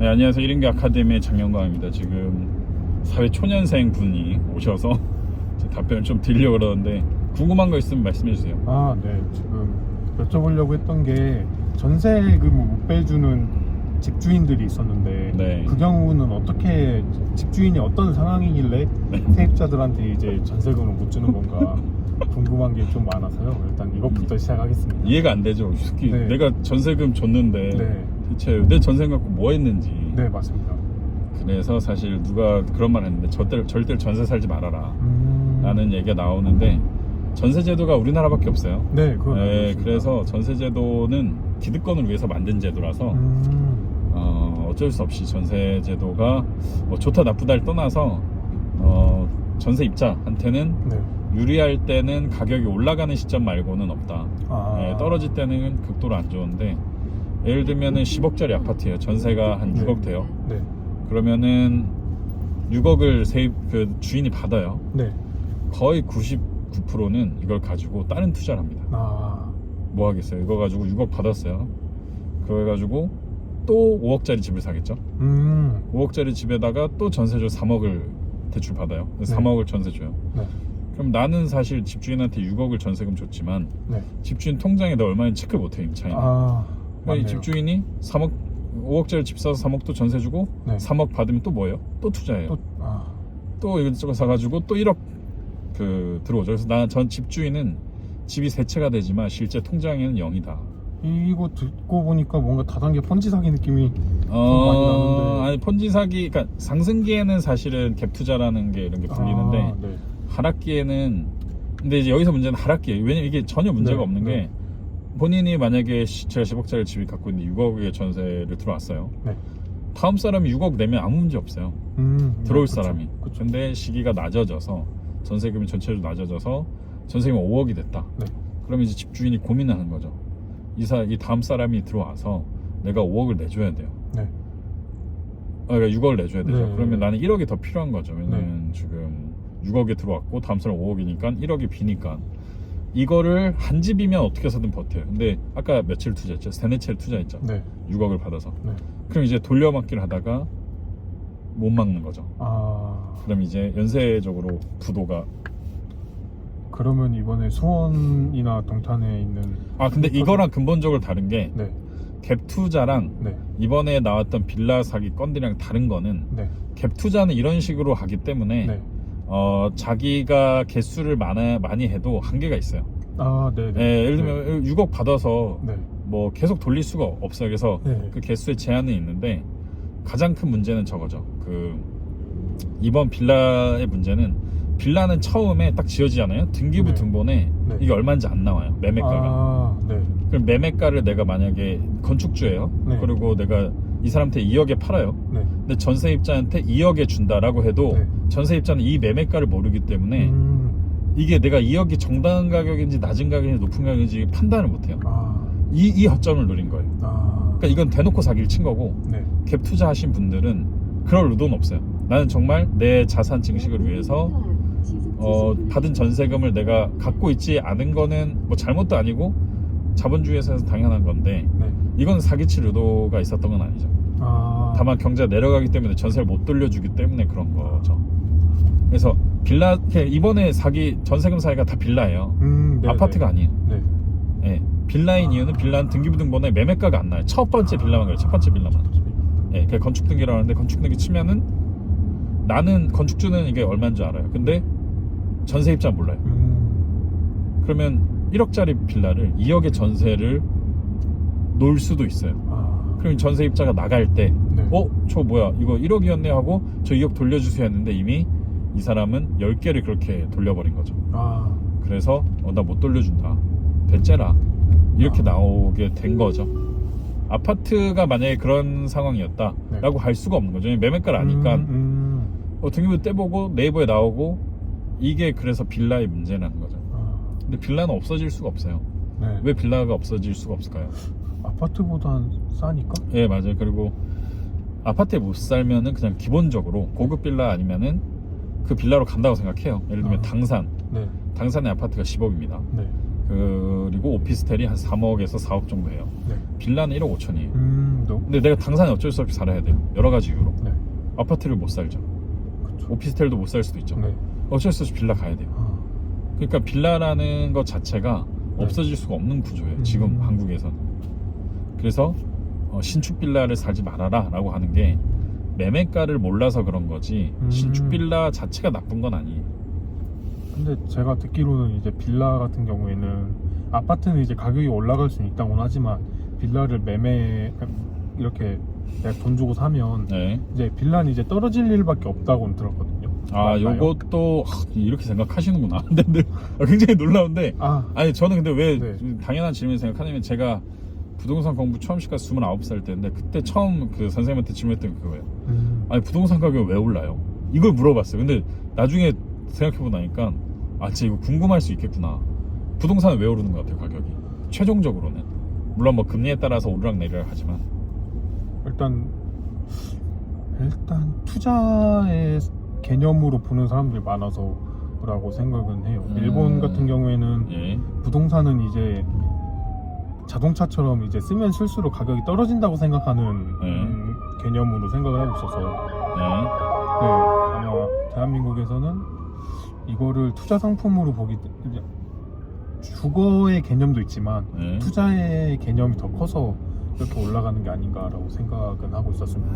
네, 안녕하세요. 1인기 아카데미의 장영광입니다. 지금 사회 초년생 분이 오셔서 답변을 좀 드리려고 그러는데 궁금한 거 있으면 말씀해 주세요. 네. 지금 여쭤보려고 했던 게 전세금을 못 빼주는 집주인들이 있었는데 네. 그 경우는 어떻게 집주인이 어떤 상황이길래 네. 세입자들한테 이제 전세금을 못 주는 건가 궁금한 게 좀 많아서요. 일단 이것부터 시작하겠습니다. 이해가 안 되죠. 특히 네. 내가 전세금 줬는데 네. 대체 내 전세금 갖고 뭐 했는지. 네, 맞습니다. 그래서 사실 누가 그런 말 했는데 절대 전세 살지 말아라 라는 얘기가 나오는데 전세제도가 우리나라밖에 없어요. 네, 그건 네, 알겠습니다. 그래서 전세제도는 기득권을 위해서 만든 제도라서 어쩔 수 없이 전세제도가 뭐 좋다 나쁘다를 떠나서 전세 입자한테는 네. 유리할 때는 가격이 올라가는 시점 말고는 없다. 네, 떨어질 때는 극도로 안 좋은데 예를 들면은 10억짜리 아파트예요. 전세가 한 6억 돼요. 네. 그러면은 6억을 그 주인이 받아요. 네. 거의 99%는 이걸 가지고 다른 투자를 합니다. 뭐 하겠어요? 이거 가지고 6억 받았어요. 그거 가지고 또 5억짜리 집을 사겠죠. 5억짜리 집에다가 또 전세료 3억을 대출 받아요. 그래서 네. 3억을 전세 줘요. 네. 그럼 나는 사실 집주인한테 6억을 전세금 줬지만 네. 집주인 통장에다 얼마인지 체크 못해요. 이 차이는. 맞네요. 이 집주인이 5억짜리 집 사서 3억 또 전세 주고 네. 3억 받으면 또 뭐예요? 또 투자해요. 또 이것저것 사가지고 또 1억 들어오죠. 그래서 전 집주인은 집이 세 채가 되지만 실제 통장에는 0이다. 이거 듣고 보니까 뭔가 다단계 펀지 사기 느낌이 좀 많이 나는데. 아니 펀지 사기, 그러니까 상승기에는 사실은 갭 투자라는 게 이런 게 풀리는데 네. 하락기에는 근데 이제 여기서 문제는 하락기예요. 왜냐면 이게 전혀 문제가 네, 없는 네. 게 본인이 만약에 제가 10억짜리 집을 갖고 있는데 6억의 전세를 들어왔어요. 네. 다음 사람이 6억 내면 아무 문제 없어요. 들어올 사람이. 근데 시기가 낮아져서 전세금이 전체적으로 낮아져서 전세금이 5억이 됐다. 네. 그럼 이제 집주인이 고민하는 거죠. 이 다음 사람이 들어와서 내가 5억을 내줘야 돼요. 네. 그러니까 6억을 내줘야 되죠. 네. 그러면 나는 1억이 더 필요한 거죠. 왜냐면 지금 6억에 들어왔고 다음 사람 5억이니까 1억이 비니까 이거를 한 집이면 어떻게 해서든 버텨요. 근데 아까 며칠 투자했죠? 3-4채를 투자했죠. 네. 6억을 받아서. 네. 그럼 이제 돌려막기를 하다가 못 막는 거죠. 그럼 이제 연쇄적으로 부도가. 그러면 이번에 수원이나 동탄에 있는 근데 이거랑 근본적으로 다른 게 네. 갭 투자랑 네. 이번에 나왔던 빌라 사기 건들이랑 다른 거는 네. 갭 투자는 이런 식으로 하기 때문에 네. 자기가 개수를 많이 해도 한계가 있어요. 네. 예를 들면 6억 받아서 네. 뭐 계속 돌릴 수가 없어요. 그래서 네. 그 개수의 제한은 있는데 가장 큰 문제는 저거죠. 이번 빌라의 문제는 빌라는 처음에 딱 지어지잖아요. 등기부 네. 등본에 네. 이게 얼마인지 안 나와요. 매매가가. 네. 그럼 매매가를 내가 만약에 건축주예요. 네. 그리고 내가 이 사람한테 2억에 팔아요. 네. 근데 전세입자한테 2억에 준다라고 해도 네. 전세입자는 이 매매가를 모르기 때문에 이게 내가 2억이 정당한 가격인지 낮은 가격인지 높은 가격인지 판단을 못해요. 이 허점을 노린 거예요. 그러니까 이건 대놓고 사기를 친 거고 네. 갭 투자하신 분들은 그럴 의도는 없어요. 나는 정말 내 자산 증식을 위해서 받은 전세금을 내가 갖고 있지 않은 거는 뭐 잘못도 아니고 자본주의에서 당연한 건데 네. 이건 사기칠 의도가 있었던 건 아니죠. 다만 경제가 내려가기 때문에 전세를 못 돌려주기 때문에 그런 거죠. 그래서 이번에 전세금 사기가 다 빌라예요. 네. 아파트가 아니에요. 네. 네. 빌라인 이유는 빌라는 등기부 등본에 매매가가 안 나요. 첫 번째 빌라만 그래요. 첫 번째 빌라만. 네, 그게 건축 등기라고 하는데 건축 등기 치면은 나는 건축주는 이게 얼마인 줄 알아요. 근데 전세입자 몰라요. 그러면 1억짜리 빌라를 2억의 전세를 놓을 수도 있어요. 그럼 전세입자가 나갈 때 네. 저 뭐야 이거 1억이었네 하고 저 2억 돌려주세요 했는데 이미 이 사람은 10개를 그렇게 돌려버린 거죠. 그래서 나 못 돌려준다. 배째라. 이렇게 나오게 된 거죠. 아파트가 만약에 그런 상황이었다 라고 할 수가 없는 거죠. 매매가를 아니까 등기부 떼보고 네이버에 나오고 이게 그래서 빌라의 문제라는 거죠. 근데 빌라는 없어질 수가 없어요. 네. 왜 빌라가 없어질 수가 없을까요? 아파트보단 싸니까? 예, 맞아요. 그리고 아파트에 못 살면은 그냥 기본적으로 고급 빌라 아니면은 그 빌라로 간다고 생각해요. 예를 들면 당산. 네. 당산의 아파트가 10억입니다. 네. 그리고 오피스텔이 한 3억에서 4억 정도 해요. 네. 빌라는 1억 5천이에요. 너. 근데 내가 당사는 어쩔 수 없이 살아야 돼요. 여러 가지 이유로. 네. 아파트를 못 살죠. 그쵸. 오피스텔도 못 살 수도 있죠. 네. 어쩔 수 없이 빌라 가야 돼요. 아. 그러니까 빌라라는 것 자체가 네. 없어질 수가 없는 구조예요. 지금 한국에서는. 그래서 신축 빌라를 살지 말아라 라고 하는 게 매매가를 몰라서 그런 거지 신축 빌라 자체가 나쁜 건 아니에요. 근데 제가 듣기로는 이제 빌라 같은 경우에는 아파트는 이제 가격이 올라갈 수는 있다고는 하지만 빌라를 이렇게 내가 돈 주고 사면 네. 이제 빌라는 이제 떨어질 일밖에 없다고는 들었거든요. 아, 맞나요? 요것도 이렇게 생각하시는구나. 근데 굉장히 놀라운데 아니 저는 근데 왜 네. 당연한 질문 생각하냐면 제가 부동산 공부 처음 시작해서 29살 때인데 그때 처음 그 선생님한테 질문했던 게 그거예요. 아니 부동산 가격이 왜 올라요? 이걸 물어봤어요. 근데 나중에 생각해보고 나니까 진짜 이거 궁금할 수 있겠구나. 부동산은 왜 오르는 것 같아요, 가격이? 최종적으로는. 물론 뭐 금리에 따라서 오르락 내리락 하지만 일단 투자의 개념으로 보는 사람들이 많아서라고 생각은 해요. 일본 같은 경우에는 예. 부동산은 이제 자동차처럼 이제 쓰면 쓸수록 가격이 떨어진다고 생각하는 개념으로 생각을 하고 있어서 네. 아마 대한민국에서는 이거를 투자 상품으로 이제 주거의 개념도 있지만 투자의 개념이 더 커서 이렇게 올라가는 게 아닌가라고 생각은 하고 있었습니다.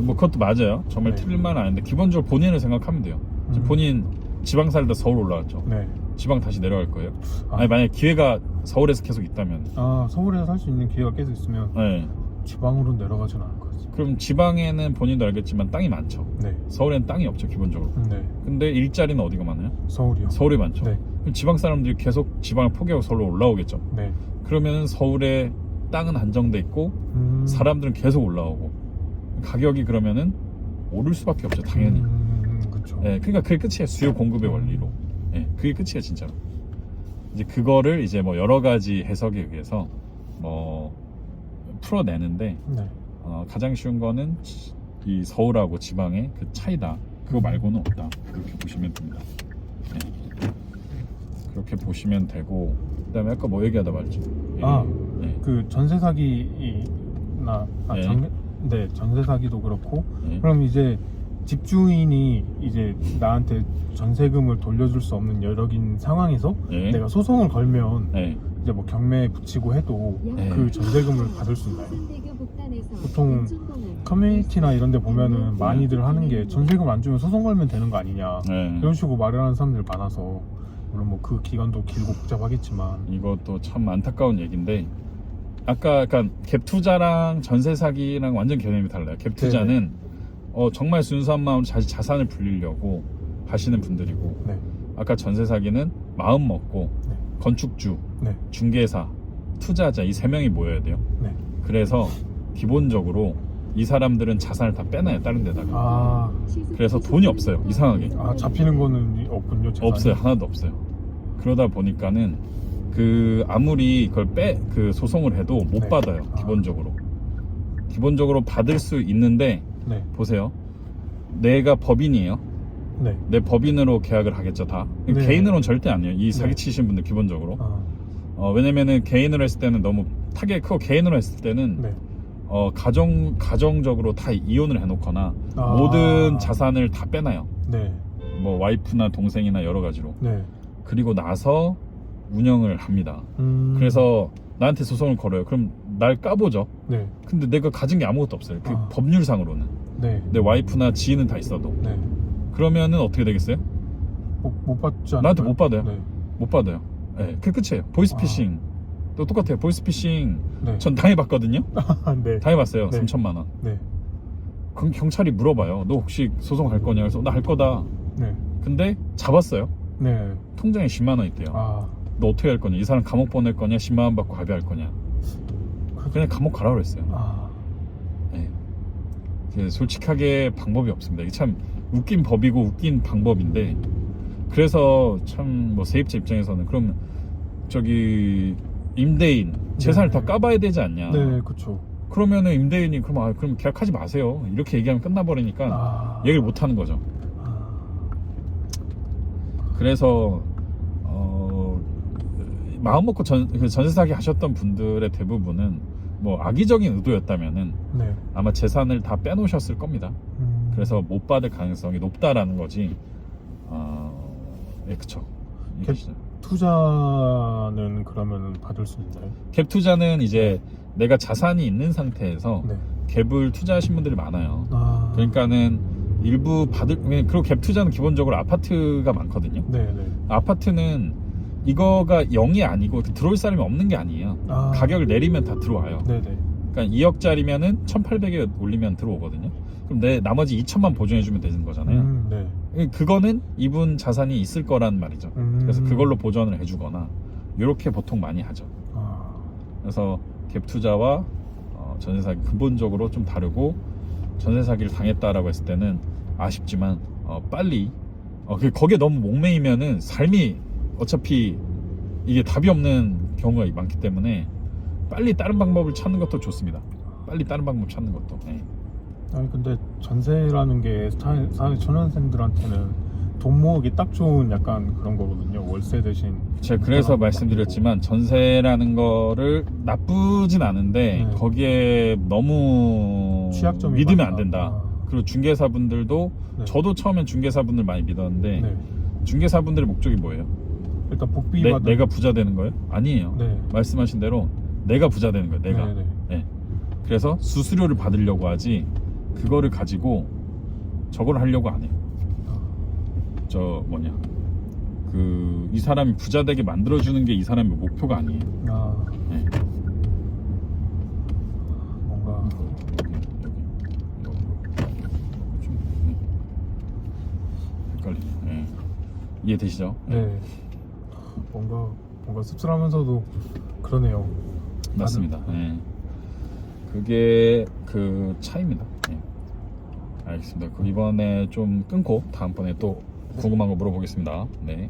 뭐 그것도 맞아요. 정말 네. 틀릴만 아닌데 기본적으로 본인을 생각하면 돼요. 지금 본인 지방 살다 서울 올라갔죠. 네. 지방 다시 내려갈 거예요? 아니 만약 기회가 서울에서 계속 있다면 서울에서 살 수 있는 기회가 계속 있으면 네. 지방으로 내려가진 않을 것 같아요. 그럼 지방에는 본인도 알겠지만 땅이 많죠. 네. 서울에는 땅이 없죠 기본적으로. 네. 근데 일자리는 어디가 많아요? 서울이요. 서울이 많죠. 네. 그럼 지방 사람들이 계속 지방을 포기하고 서울로 올라오겠죠. 네. 그러면 서울에 땅은 한정돼 있고 사람들은 계속 올라오고 가격이 그러면은 오를 수밖에 없죠 당연히. 그렇죠. 네, 그러니까 그게 끝이에요. 수요 공급의 원리로. 네, 그게 끝이에요 진짜로. 이제 그거를 이제 뭐 여러 가지 해석에 의해서 뭐 풀어내는데 네. 가장 쉬운 거는 이 서울하고 지방의 그 차이다. 그거 말고는 없다. 그렇게 보시면 됩니다. 네. 그렇게 보시면 되고 그다음에 아까 뭐 얘기하다 말죠. 네. 그 전세 사기나 전세 사기도 그렇고 네. 그럼 이제 집주인이 이제 나한테 전세금을 돌려줄 수 없는 여력인 상황에서 네. 내가 소송을 걸면 네. 이제 뭐 경매에 붙이고 해도 네. 그 전세금을 받을 수 있나요? 보통 커뮤니티나 이런 데 보면은 많이들 하는 게 전세금 안 주면 소송 걸면 되는 거 아니냐 네. 이런 식으로 말을 하는 사람들 많아서 물론 뭐 그 기간도 길고 복잡하겠지만 이것도 참 안타까운 얘기인데 아까 약간 갭 투자랑 전세 사기랑 완전 개념이 달라요. 갭 투자는 정말 순수한 마음으로 자산을 불리려고 하시는 분들이고 네. 아까 전세 사기는 마음 먹고 네. 건축주, 네. 중개사, 투자자 이 세 명이 모여야 돼요. 네. 그래서 기본적으로 이 사람들은 자산을 다 빼놔요 다른 데다가. 그래서 돈이 없어요 이상하게. 잡히는 거는 없군요. 재산이. 없어요. 하나도 없어요. 그러다 보니까는 그 아무리 그걸 그 소송을 해도 못 네. 받아요. 기본적으로 받을 수 있는데 네. 보세요. 내가 법인이에요. 네. 내 법인으로 계약을 하겠죠 다. 네. 개인으로는 절대 아니에요. 이 네. 사기치신 분들 기본적으로. 왜냐면은 개인으로 했을 때는 너무 타겟이 크고 개인으로 했을 때는 네. 가정적으로 다 이혼을 해놓거나 모든 자산을 다 빼놔요. 네. 뭐 와이프나 동생이나 여러 가지로. 네. 그리고 나서 운영을 합니다. 그래서 나한테 소송을 걸어요. 그럼 날 까보죠. 네. 근데 내가 가진 게 아무것도 없어요. 그 법률상으로는. 네. 내 와이프나 지인은 다 있어도. 네. 그러면은 어떻게 되겠어요? 못 받지 않나요? 나한테 못 받아요. 네. 못 받아요. 네, 그게 끝이에요. 보이스피싱. 또 똑같아요. 보이스피싱 네. 전 당해봤거든요. 네. 당해봤어요. 네. 3천만 원. 네. 그럼 경찰이 물어봐요. 너 혹시 소송할 거냐? 그래서 나 할 거다. 네. 근데 잡았어요. 네. 통장에 10만 원 있대요. 너 어떻게 할 거냐? 이 사람 감옥 보낼 거냐? 10만 원 받고 가비할 거냐? 그냥 감옥 가라 그랬어요. 네. 솔직하게 방법이 없습니다. 이게 참 웃긴 법이고 웃긴 방법인데 그래서 참 뭐 세입자 입장에서는 그럼 저기 임대인 재산을 다 까봐야 되지 않냐? 네, 그렇죠. 그러면은 임대인이 그럼 계약하지 마세요. 이렇게 얘기하면 끝나버리니까 얘기를 못 하는 거죠. 그래서 마음 먹고 전세 사기 하셨던 분들의 대부분은 뭐 악의적인 의도였다면은 네. 아마 재산을 다 빼놓으셨을 겁니다. 그래서 못 받을 가능성이 높다라는 거지. 예, 그쵸. 갭 투자는 그러면 받을 수 있나요? 갭 투자는 이제 내가 자산이 있는 상태에서 네. 갭을 투자하신 분들이 많아요. 아. 그러니까는 일부 그리고 갭 투자는 기본적으로 아파트가 많거든요. 네네. 아파트는 이거가 0이 아니고 들어올 사람이 없는 게 아니에요. 아. 가격을 내리면 다 들어와요. 네네. 그러니까 2억짜리면은 1,800에 올리면 들어오거든요. 그럼 내 나머지 2천만 보존해주면 되는 거잖아요. 네. 그거는 이분 자산이 있을 거란 말이죠. 그래서 그걸로 보존을 해주거나 이렇게 보통 많이 하죠. 아. 그래서 갭 투자와 전세 사기 근본적으로 좀 다르고, 전세 사기를 당했다라고 했을 때는 아쉽지만 빨리 거기에 너무 목매이면은 삶이 어차피 이게 답이 없는 경우가 많기 때문에 빨리 다른 방법을 찾는 것도 좋습니다. 빨리 다른 방법 찾는 것도. 네. 아니 근데 전세라는 게 사실 초년생들한테는 돈 모으기 딱 좋은 약간 그런 거거든요. 월세 대신. 제가 그래서 말씀드렸지만 전세라는 거를 나쁘진 않은데 네. 거기에 너무 취약점이 믿으면 많다. 안 된다. 그리고 중개사분들도 네. 저도 처음엔 중개사분들 많이 믿었는데 네. 중개사분들의 목적이 뭐예요? 일단 복비 내가 부자 되는 거예요? 아니에요. 네. 말씀하신 대로 내가 부자 되는 거예요. 내가. 네네. 네. 그래서 수수료를 받으려고 하지 그거를 가지고 저걸 하려고 안 해요. 이 사람이 부자 되게 만들어주는 게 이 사람의 목표가 아니에요. 아. 네. 뭔가 헷갈리네. 네. 이해되시죠? 네. 뭔가 씁쓸하면서도 그러네요. 맞습니다. 네. 그게 그 차이입니다. 네. 알겠습니다. 이번에 좀 끊고 다음번에 또 궁금한 거 물어보겠습니다. 네.